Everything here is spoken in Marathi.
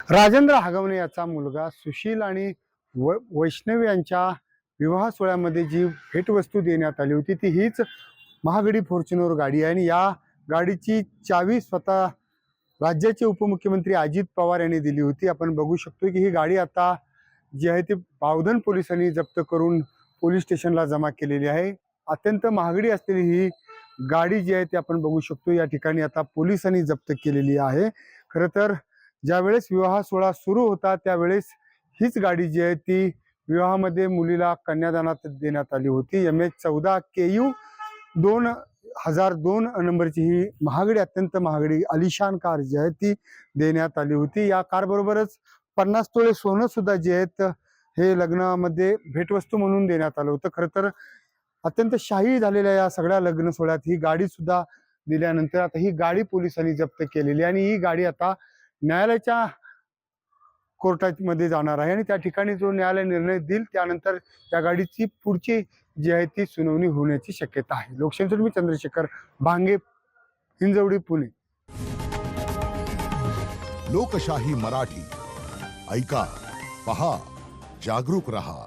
राजेंद्र हगवणे याचा मुलगा सुशील आणि वैष्णवी यांच्या विवाह सोहळ्यामध्ये जी भेटवस्तू देण्यात आली होती ती हीच महागडी फॉर्च्युनर गाडी आहे आणि या गाडीची चावी स्वतः राज्याचे उपमुख्यमंत्री अजित पवार यांनी दिली होती। आपण बघू शकतो की ही गाडी आता जी आहे ती पावधन पोलिसांनी जप्त करून पोलीस स्टेशनला जमा केलेली आहे। अत्यंत महागडी असलेली ही गाडी जी आहे ती आपण बघू शकतो या ठिकाणी आता पोलिसांनी जप्त केलेली आहे। खरं तर ज्यावेळेस विवाह सोहळा सुरू होता त्यावेळेस हीच गाडी जी आहे ती विवाहामध्ये मुलीला कन्यादानात देण्यात आली होती। MH14 KU 2002 नंबरची ही महागडी अत्यंत महागडी आलिशान कार जी आहे ती देण्यात आली होती। या कार बरोबरच 50 तोळे सोनं सुद्धा जे आहेत हे लग्नामध्ये भेटवस्तू म्हणून देण्यात आलं होतं। खरं तर अत्यंत शाही झालेल्या या सगळ्या लग्न सोहळ्यात ही गाडी सुद्धा दिल्यानंतर आता ही गाडी पोलिसांनी जप्त केलेली आणि ही गाडी आता न्यायालयाच्या कोर्टामध्ये जाणार आहे आणि त्या ठिकाणी जो न्यायालय निर्णय देईल त्यानंतर त्या गाडीची पुढची जी आहे ती सुनावणी होण्याची शक्यता आहे। लोकशाहीसाठी मी चंद्रशेखर भांगे, हिंजवडी, पुणे। लोकशाही मराठी ऐका, पहा, जागरूक रहा।